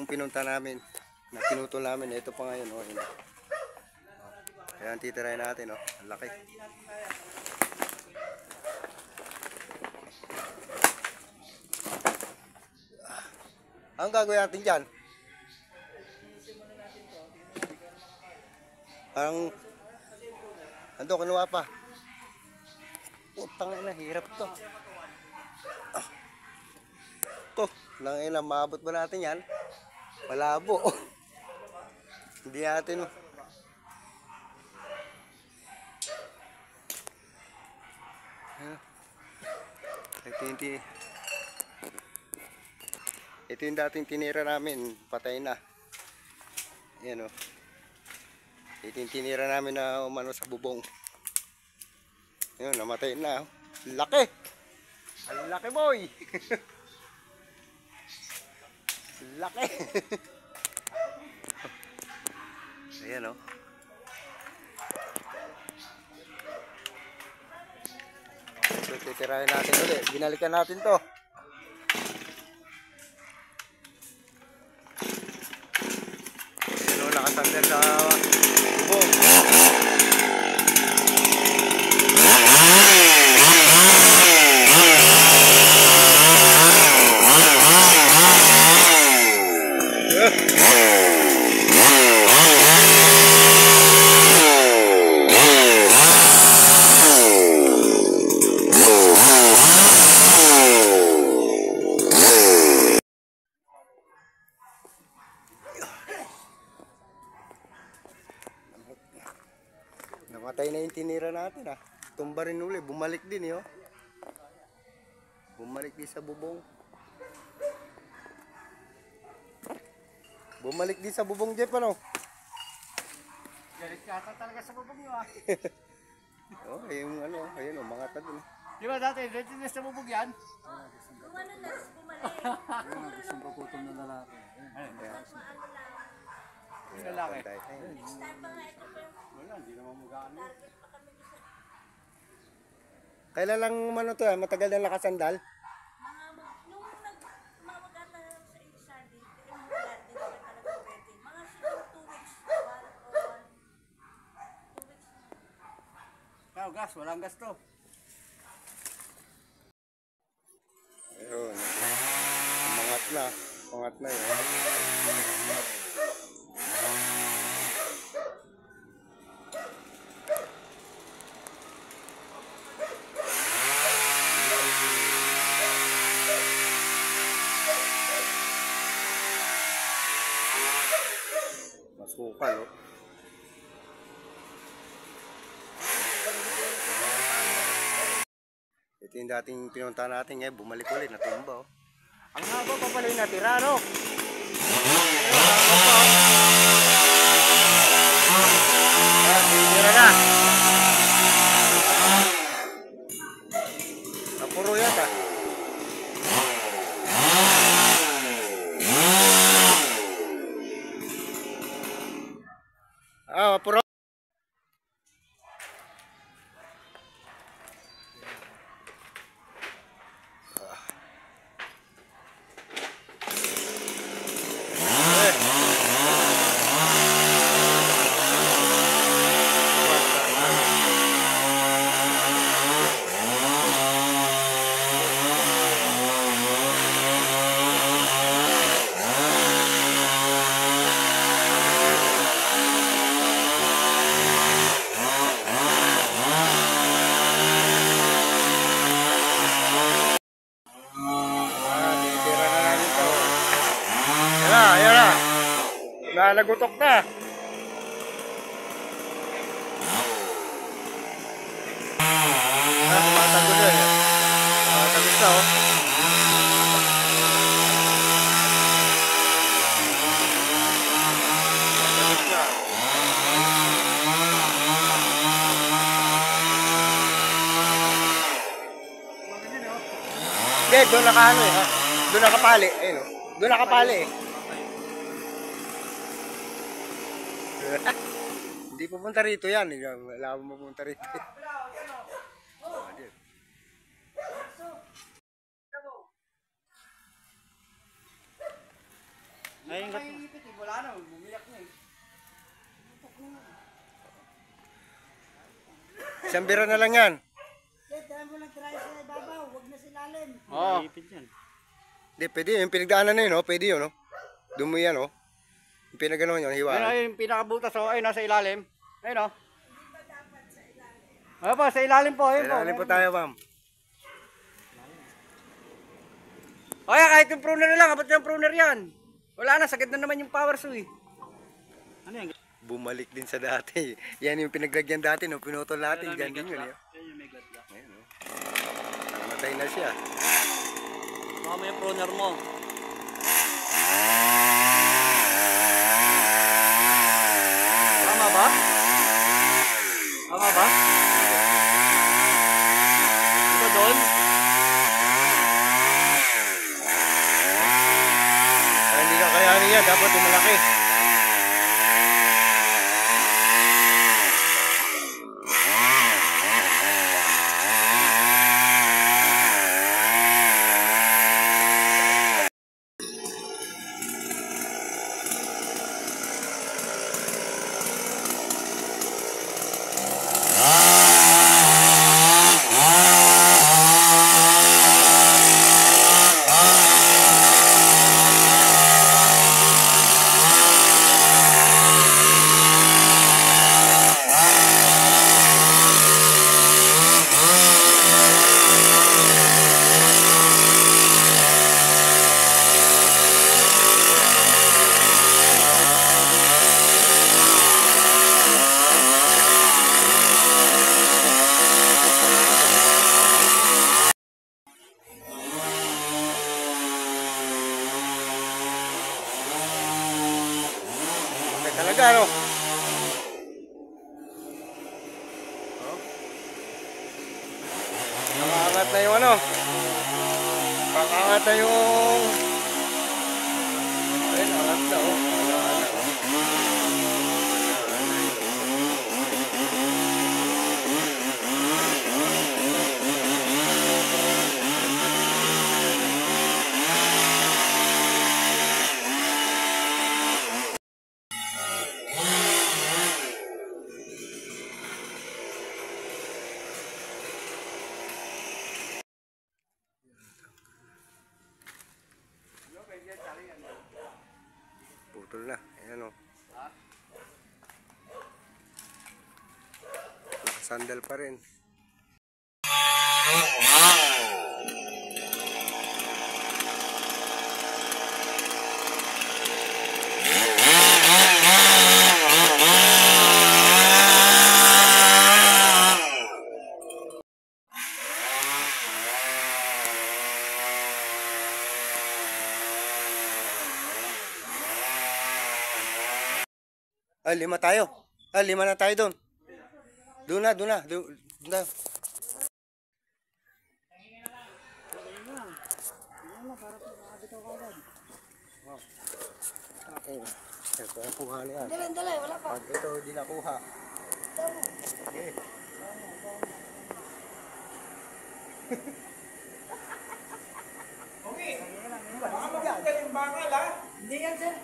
pinunta namin, na pinutol namin. Ito pa ngayon, oh, yun. Kaya ang titirahin natin, oh. Ang laki. Ang gagawin natin dyan? Parang ando, kinuha pa. Putang ina, hirap to. Nang ina, maabot ba natin yan? Malabo. Hindi natin. Ito yung dating tinira namin, patay na. Yan, oh. Ito yung tinira namin na umano sa bubong. Yun, namatay na. Laki! Ang laki, boy! Laki! Ayan, oh. So, titirahin natin ulit. Binalikan natin to. Ayan, oh, nakasandal sa bubong. Namatay na yung tinira natin, ah. Tumba rin uli, bumalik din, oh. Bumalik din sa bubong. Bumalik din sa bubong, Jeff, ano? Galit ka talaga sa bubong nyo, ah. Oh, yung ano, ayun, oh, mga tadun. Di ba dati, dito na sa bubong yan? Kung ano na, bumalik. Ayun, gustong paputol na lalaki. Yung lalaki. Next time pa nga ito pa yung Wala, hindi naman magaan. target pa kami sa Kailan lang ano to, matagal na nakasandal? nung tumawag ata sa isa din, yung mula din na talaga pwede. Mga siguro 2 weeks, 2 weeks. Kaya gas, walang gas to. Ayun. Pangat na yun. Masukal, oh. Ito yung dating pinunta natin, eh, bumalik ulit, natumba, oh. Ang haba pa pala yung natira, no? Tira na. Napuro yata. Ah, mapuro. Ayan na. Nalagutok na. Tumatagod na eh. Tumatagod na, oh. Tumatagod na. Hindi, doon nakano eh. Doon nakapali. Ayun, oh. Doon nakapali eh. Hindi pupunta rito yan. Wala akong mapunta rito. Naingat. Wala na, bumiyak na eh. Isang bira na lang yan. Try mo lang try sa ibabaw, huwag na silalim. Oo. yan. Hindi, pwede yung pinagdaanan na yun, no? Pwede yun, no? Doon mo yan, no? Yung pinagano'n yun, Ayun hiwaan. na yung pinakabutas, oh. Ayun, nasa ilalim. Ayun, oh. Ayun po, sa ilalim po. Ayun po. Kailangan po tayo, ma'am. O yan, kahit yung pruner na lang. Abot yung pruner yan. Wala na, sakit na naman yung power saw eh. Ano yan? Bumalik din sa dati. Yan yung pinaglagyan dati, no? Pinutol natin, ganyan din yun, eh. Ayun yung may gadlock. Ayan, no? Namatay na siya. Baka mo yung pruner mo. Tama ba? Tama ba? Ito doon? Hindi ka kayanin yan, dapat yung malaki. Talaga, no? Oh. Nakaangat na yung ano? Nakaangat na yung... Ayun, angat na, oh. Putol na. Ayan, oh. Nakasandal pa rin. Ah, 5 tayo. Ah, 5 na tayo doon. Doon na, doon na. Doon na. Okay. Ito ang kuha niya. Dali, wala pa. Pag ito di nakuha. Okay. Hindi yan, sir.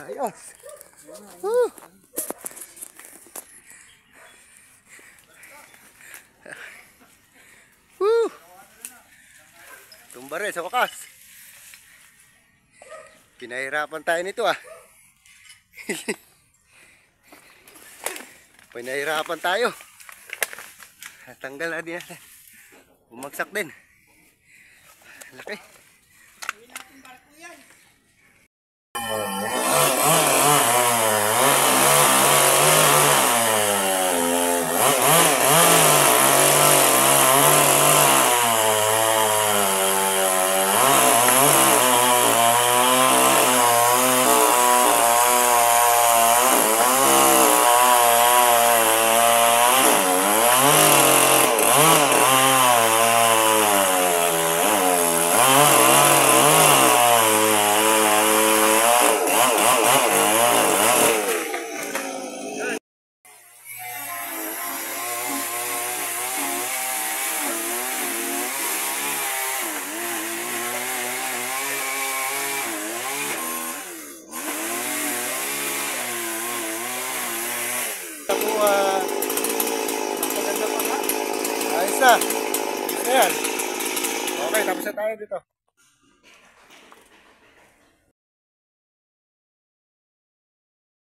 Ayos. Woo. Woo. Tumba rin sa wakas. Pinahirapan tayo nito, ah. Pinahirapan tayo. Tanggal na din natin. Bumagsak din. Laki. Tapuan. Maganda pa nga. Ayos na. Ayos na yan. Okay, tapos na tayo dito.